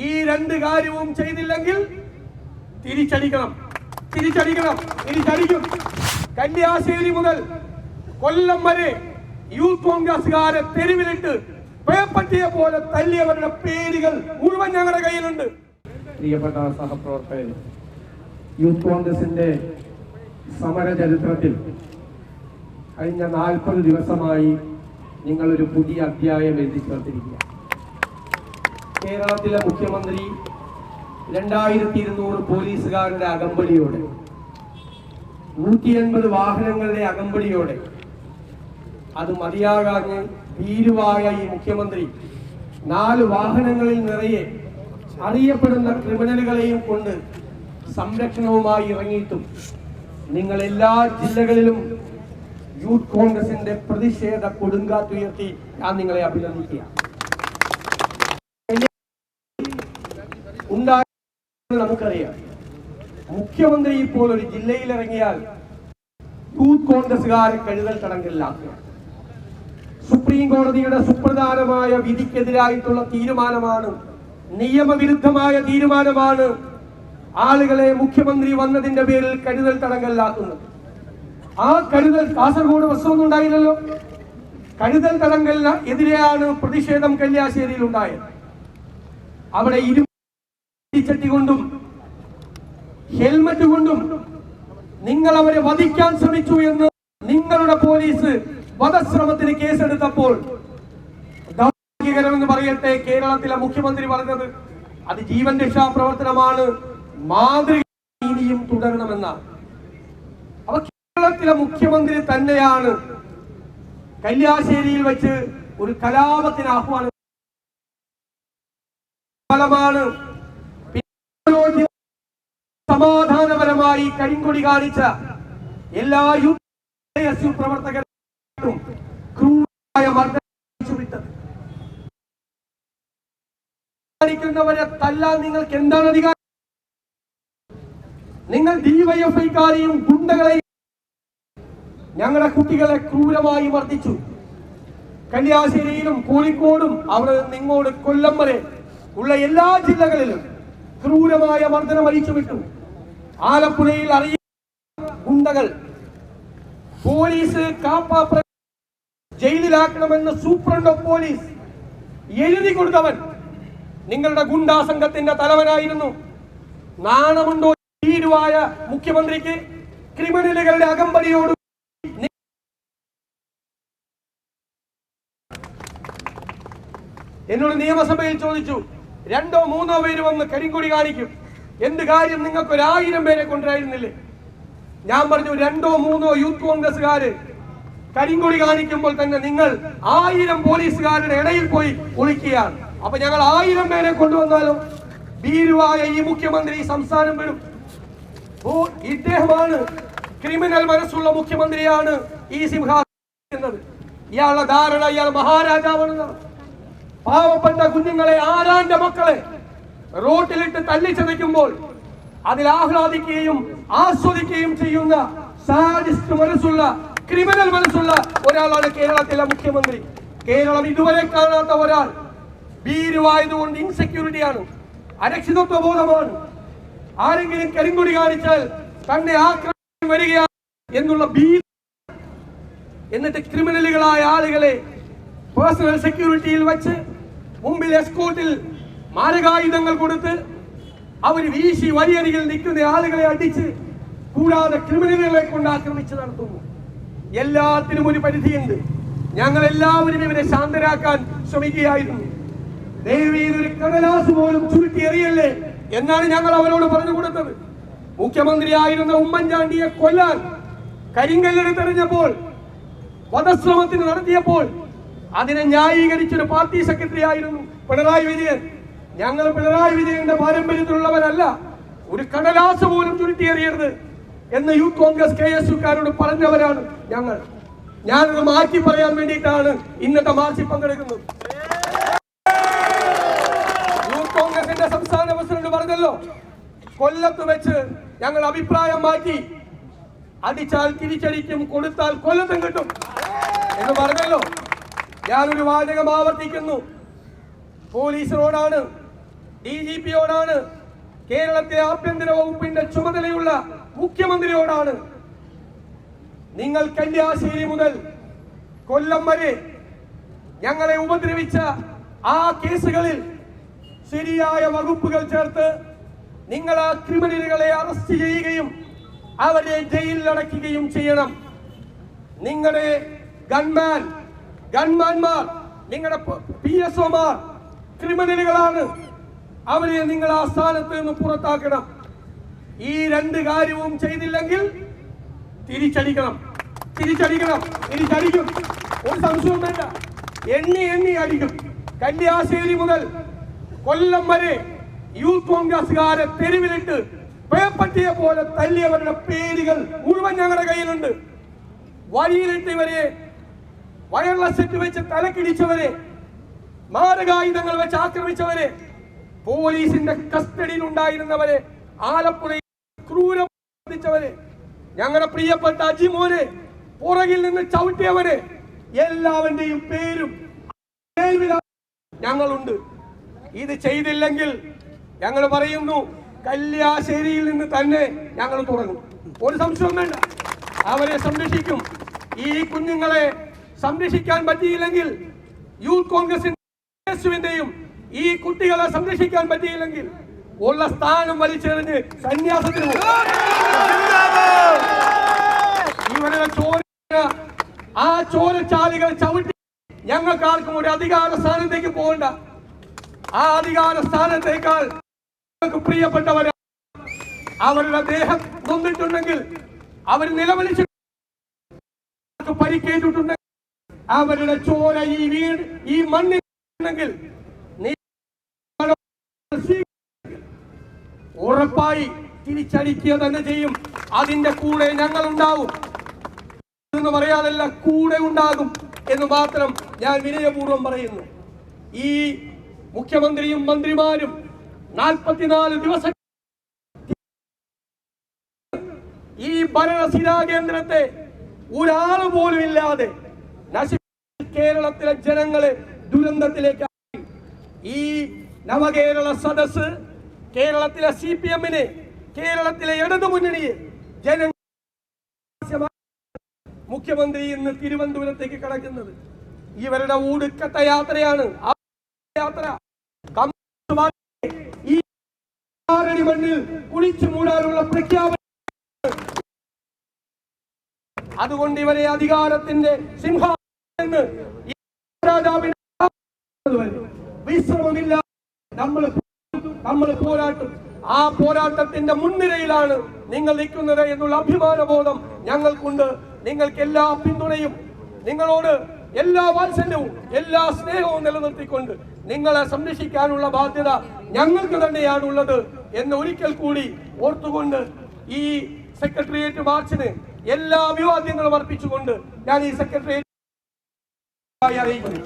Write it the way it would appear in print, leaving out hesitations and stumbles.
ഈ രണ്ട് കാര്യവും ചെയ്തില്ലെങ്കിൽ തിരിച്ചടിക്കണം. കല്യാശ്ശേരി മുതൽ കൊല്ലം വരെ യൂത്ത് കോൺഗ്രസുകാരെ തെരുവിലിട്ട് പേപ്പറ്റിയെ പോലെ തല്ലിയവരുടെ പേരുകൾ മുഴുവൻ ഞങ്ങളുടെ കയ്യിലുണ്ട്. പ്രിയപ്പെട്ട സഹപ്രവർത്തകർ, യൂത്ത് കോൺഗ്രസിന്റെ സമര ചരിത്രത്തിൽ കഴിഞ്ഞ 40 ദിവസമായി നിങ്ങളൊരു പുതിയ അധ്യായം എഴുതി ചേർത്തിരിക്കുക. കേരളത്തിലെ മുഖ്യമന്ത്രി 2200 പോലീസുകാരുടെ അകമ്പടിയോടെ, 180 വാഹനങ്ങളുടെ അകമ്പടിയോടെ, അത് മതിയാകാഞ്ഞ് ഭീരുവായ ഈ മുഖ്യമന്ത്രി 4 വാഹനങ്ങളിൽ നിറയെ അറിയപ്പെടുന്ന ക്രിമിനലുകളെയും കൊണ്ട് സംരക്ഷണവുമായി ഇറങ്ങിയിട്ടും നിങ്ങൾ എല്ലാ ജില്ലകളിലും യൂത്ത് കോൺഗ്രസിന്റെ പ്രതിഷേധ കൊടുങ്കാറ്റുയർത്തി ഞാൻ നിങ്ങളെ അഭിനന്ദിക്കുക. നമുക്കറിയാം, മുഖ്യമന്ത്രി ഇപ്പോൾ ഒരു ജില്ലയിൽ ഇറങ്ങിയാൽ യൂത്ത് കോൺഗ്രസുകാരെ കഴുതൽ തടങ്കലിലാക്കുക. സുപ്രീം കോടതിയുടെ സുപ്രധാനമായ വിധിക്കെതിരായിട്ടുള്ള തീരുമാനമാണ്, നിയമവിരുദ്ധമായ തീരുമാനമാണ് ആളുകളെ മുഖ്യമന്ത്രി വന്നതിന്റെ പേരിൽ കരുതൽ തടങ്കലിലാക്കുന്നത്. ആ കരുതൽ കാസർഗോഡ് പ്രശ്നമൊന്നും ഉണ്ടായില്ലല്ലോ. കരുതൽ തടങ്കലിന് എതിരെയാണ് പ്രതിഷേധം കല്യാശ്ശേരിയിൽ ഉണ്ടായത്. അവിടെ ഇരുചട്ടി കൊണ്ടും ഹെൽമറ്റ് കൊണ്ടും നിങ്ങൾ അവരെ വധിക്കാൻ ശ്രമിച്ചു എന്ന് നിങ്ങളുടെ പോലീസ് വധശ്രമത്തിന് കേസെടുത്തപ്പോൾ ദൗർഭാഗ്യകരമെന്ന് പറയട്ടെ, കേരളത്തിലെ മുഖ്യമന്ത്രി പറഞ്ഞത് അത് ജീവൻ രക്ഷാ പ്രവർത്തനമാണ്, മാതൃക ഇനിയും തുടരണമെന്നാണ്. അപ്പൊ കേരളത്തിലെ മുഖ്യമന്ത്രി തന്നെയാണ് കല്യാശ്ശേരിയിൽ വെച്ച് ഒരു കലാപത്തിന് ആഹ്വാനം സമാധാനപരമായി കരിങ്കൊടി കാണിച്ച എല്ലാ യൂത്ത് പ്രവർത്തകരും ക്രൂരമായ മർദ്ദനവരെ തല്ലാൻ നിങ്ങൾക്ക് എന്താണ് അധികാരം? നിങ്ങൾ ഡിവൈഎഫ്ഐക്കാരെയും ഗുണ്ടകളെയും ഞങ്ങളുടെ കുട്ടികളെ ക്രൂരമായി മർദ്ദിച്ചു. കല്യാശ്ശേരിയിലും കോഴിക്കോടും അവിടെ നിന്ന് ഇങ്ങോട്ട് കൊല്ലം വരെ ഉള്ള എല്ലാ ജില്ലകളിലും ക്രൂരമായ മർദ്ദനം അഴിച്ചുവിട്ടു. ആലപ്പുഴയിൽ അറിയുന്ന ഗുണ്ടകൾ പോലീസ് ജയിലിലാക്കണമെന്ന് സൂപ്രണ്ട് ഓഫ് പോലീസ് എഴുതി കൊടുത്തവൻ നിങ്ങളുടെ ഗുണ്ടാ സംഘത്തിന്റെ തലവനായിരുന്നു. നാണമുണ്ടോ ഭീരുവായ മുഖ്യമന്ത്രിക്ക്? ക്രിമിനലുകളുടെ അകമ്പടിയോട് എന്നോട് നിയമസഭയിൽ ചോദിച്ചു, 2 or 3 പേര് വന്ന് കരിങ്കൊടി കാണിക്കും, എന്ത് കാര്യം നിങ്ങൾക്ക് 1000 പേരെ കൊണ്ടുവരായിരുന്നില്ലേ? ഞാൻ പറഞ്ഞു, 2 or 3 യൂത്ത് കോൺഗ്രസുകാര് കരിങ്കൊടി കാണിക്കുമ്പോൾ തന്നെ നിങ്ങൾ 1000 പോലീസുകാരുടെ ഇടയിൽ പോയി ഒളിക്കുകയാണ്. അപ്പൊ ഞങ്ങൾ 1000 പേരെ കൊണ്ടുവന്നാലും ഭീരുവായ ഈ മുഖ്യമന്ത്രി സംസ്ഥാനം വിടും. ഇദ്ദേഹമാണ് ക്രിമിനൽ മനസ്സുള്ള മുഖ്യമന്ത്രിയാണ് ഈ സിംഹാസനം. ഇയാളുടെ ധാരണ ഇയാൾ മഹാരാജാവാണെന്നാണ്. പാവപ്പെട്ട കുഞ്ഞുങ്ങളെ, ആരാന്റെ മക്കളെ റോട്ടിലിട്ട് തല്ലിച്ചതയ്ക്കുമ്പോൾ അതിൽ ആഹ്ലാദിക്കുകയും ആസ്വദിക്കുകയും ചെയ്യുന്ന സാഡിസ്റ്റ് മനസ്സുള്ള, ക്രിമിനൽ മനസ്സുള്ള ഒരാളാണ് കേരളത്തിലെ മുഖ്യമന്ത്രി. കേരളം ഇതുവരെ കാണാത്ത ഒരാൾ. ഭീരുവായതുകൊണ്ട് ഇൻസെക്യൂരിറ്റിയാണ്, അരക്ഷിതത്വ ബോധമാണ്. ആരെങ്കിലും കരിങ്കൊടി കാണിച്ചാൽ തന്നെ ആക്രമണം വരികയാണ് എന്നുള്ള ഭീതി. എന്നിട്ട് ക്രിമിനലുകളായ ആളുകളെ പേഴ്സണൽ സെക്യൂരിറ്റിയിൽ വെച്ച് മുമ്പിൽ എസ്കോർട്ടിൽ മാരകായുധങ്ങൾ കൊടുത്ത് അവർ വീശി വരിയരികിൽ നിൽക്കുന്ന ആളുകളെ അടിച്ച്, കൂടാതെ ക്രിമിനലുകളെ കൊണ്ട് ആക്രമിച്ച് നടത്തുന്നു. എല്ലാത്തിനും ഒരു പരിധിയുണ്ട്. ഞങ്ങൾ എല്ലാവരും ഇവരെ ശാന്തരാക്കാൻ ശ്രമിക്കുകയായിരുന്നു. ദയവീത് ഒരു കടലാസ് പോലും ചുരുട്ടി എറിയല്ലേ എന്നാണ് ഞങ്ങൾ അവരോട് പറഞ്ഞു കൊടുത്തത്. മുഖ്യമന്ത്രിയായിരുന്ന ഉമ്മൻചാണ്ടിയെ കൊല്ലാൻ കരിങ്കല്ലെടുത്തെറിഞ്ഞപ്പോൾ, വധശ്രമത്തിന് നടത്തിയപ്പോൾ അതിനെ ന്യായീകരിച്ചൊരു പാർട്ടി സെക്രട്ടറി ആയിരുന്നു പിണറായി വിജയൻ. ഞങ്ങൾ പിണറായി വിജയന്റെ പാരമ്പര്യത്തിലുള്ളവരല്ല. ഒരു കടലാസ് പോലും ചുരുട്ടിയെറിയരുത് എന്ന് യൂത്ത് കോൺഗ്രസ് KSUക്കാരോട് പറഞ്ഞവരാണ് ഞങ്ങൾ. ഞാനത് മാറ്റി പറയാൻ വേണ്ടിയിട്ടാണ് ഇന്നത്തെ മാർച്ചിൽ പങ്കെടുക്കുന്നത്. യൂത്ത് കോൺഗ്രസിന്റെ സംസ്ഥാന പ്രസിഡന്റ് പറഞ്ഞല്ലോ, കൊല്ലത്ത് വെച്ച് ഞങ്ങൾ അഭിപ്രായം മാറ്റി, അടിച്ചാൽ തിരിച്ചടിക്കും, കൊടുത്താൽ കൊല്ലത്തും കിട്ടും എന്ന് പറഞ്ഞല്ലോ. ഞാനൊരു വാചകം ആവർത്തിക്കുന്നു, പോലീസിനോടാണ്, DGP-യോടാണ്, കേരളത്തിലെ ആഭ്യന്തര വകുപ്പിന്റെ ചുമതലയുള്ള മുഖ്യമന്ത്രിയോടാണ്. നിങ്ങൾ കല്യാശ്ശേരി മുതൽ കൊല്ലം വരെ ഞങ്ങളെ ഉപദ്രവിച്ച ആ കേസുകളിൽ ശരിയായ വകുപ്പുകൾ ചേർത്ത് നിങ്ങൾ ആ ക്രിമിനലുകളെ അറസ്റ്റ് ചെയ്യുകയും അവരെ ജയിലിൽ അടയ്ക്കുകയും ചെയ്യണം. നിങ്ങളുടെ ഗൺമാൻമാർ, നിങ്ങളുടെ PSOമാർ ക്രിമിനലുകളാണ്. അവരെ നിങ്ങൾ ആ സ്ഥാനത്ത് നിന്ന് പുറത്താക്കണം. ഈ രണ്ട് കാര്യവും ചെയ്തില്ലെങ്കിൽ തിരിച്ചടിക്കും. ഒരു സംശയവും വേണ്ട. എണ്ണി അടിക്കും. കല്യാശ്ശേരി മുതൽ കൊല്ലം വരെ യൂത്ത് കോൺഗ്രസുകാരെ തെരുവിലിട്ട് പേപ്പട്ടിയെ പോലെ തല്ലിയവരുടെ പേരുകൾ മുഴുവൻ ഞങ്ങളുടെ കയ്യിലുണ്ട്. വഴിയിലിട്ട് ഇവരെ വയർലെസ് സെറ്റ് വെച്ച് തലക്കിടിച്ചവരെ, മാരകായുധങ്ങൾ വെച്ച് ആക്രമിച്ചവരെ, പോലീസിന്റെ കസ്റ്റഡിയിൽ ഉണ്ടായിരുന്നവരെ, ആലപ്പുഴയിൽ ക്രൂരവരെ, ഞങ്ങളുടെ പ്രിയപ്പെട്ട അജിമോനെ പുറകിൽ നിന്ന് ചവിട്ടിയവരെ, എല്ലാവന്റെയും പേരും ഞങ്ങളുണ്ട്. ഇത് ചെയ്തില്ലെങ്കിൽ ഞങ്ങൾ പറയുന്നു, കല്യാശ്ശേരിയിൽ നിന്ന് തന്നെ ഞങ്ങൾ തുടങ്ങും. ഒരു സംശയവും വേണ്ട. അവരെ സംരക്ഷിക്കും. ഈ കുഞ്ഞുങ്ങളെ സംരക്ഷിക്കാൻ പറ്റിയില്ലെങ്കിൽ, യൂത്ത് കോൺഗ്രസിന്റെയും ഈ കുട്ടികളെ സംരക്ഷിക്കാൻ പറ്റിയില്ലെങ്കിൽ ഉള്ള സ്ഥാനം വലിച്ചെറിഞ്ഞ് സന്യാസത്തിന് ഇവരുടെ ആ ചോരച്ചാലുകൾ ചവിട്ടി ഞങ്ങൾക്കാർക്കും ഒരു അധികാര സ്ഥാനത്തേക്ക് പോകണ്ട. ആ അധികാര സ്ഥാനത്തേക്കാൾ പ്രിയപ്പെട്ടവരെ അവരുടെ ദേഹം നൊന്നിട്ടുണ്ടെങ്കിൽ, അവർ നിലവിളിച്ച് പരിക്കേറ്റിട്ടുണ്ടെങ്കിൽ, അവരുടെ ചോര ഈ മണ്ണിൽ ഉറപ്പായി തിരിച്ചടിക്കുക തന്നെ ചെയ്യും. അതിന്റെ കൂടെ ഞങ്ങൾ ഉണ്ടാവും എന്ന് പറയാതല്ല, കൂടെ ഉണ്ടാകും എന്ന് മാത്രം ഞാൻ വിനയപൂർവ്വം പറയുന്നു. ഈ മുഖ്യമന്ത്രിയും മന്ത്രിമാരും 44 ദിവസം ഈ ഭരണസിരാ കേന്ദ്രത്തെ ഒരാൾ പോലും ഇല്ലാതെ കേരളത്തിലെ ജനങ്ങളെ ദുരന്തത്തിലേക്ക്. ഈ നവകേരള സദസ് കേരളത്തിലെ CPM-നെ, കേരളത്തിലെ ഇടതുമുന്നണിയെ ജനങ്ങൾ മുഖ്യമന്ത്രി ഇന്ന് തിരുവനന്തപുരത്തേക്ക് കടക്കുന്നത് ഇവരുടെ ഊടുക്കത്തെ യാത്രയാണ്. യാത്ര ഈ മണ്ണിൽ കുളിച്ചു മൂടാനുള്ള പ്രഖ്യാപനം. അതുകൊണ്ട് ഇവരെ അധികാരത്തിന്റെ സിംഹാസനം വിശ്രമമില്ല. നമ്മൾ പോരാട്ടും. ആ പോരാട്ടത്തിന്റെ മുൻനിരയിലാണ് നിങ്ങൾ നിൽക്കുന്നത് എന്നുള്ള അഭിമാനബോധം ഞങ്ങൾക്കുണ്ട്. നിങ്ങൾക്ക് എല്ലാ പിന്തുണയും, നിങ്ങളോട് എല്ലാ വാത്സല്യവും എല്ലാ സ്നേഹവും നിലനിർത്തിക്കൊണ്ട് നിങ്ങളെ സംരക്ഷിക്കാനുള്ള ബാധ്യത ഞങ്ങൾക്ക് തന്നെയാണുള്ളത് എന്ന് ഒരിക്കൽ കൂടി ഓർത്തുകൊണ്ട് ഈ സെക്രട്ടേറിയറ്റ് മാർച്ചിന് എല്ലാ അഭിവാദ്യങ്ങളും അർപ്പിച്ചുകൊണ്ട് ഞാൻ ഈ സെക്രട്ടേറിയറ്റ് അറിയിക്കുന്നു.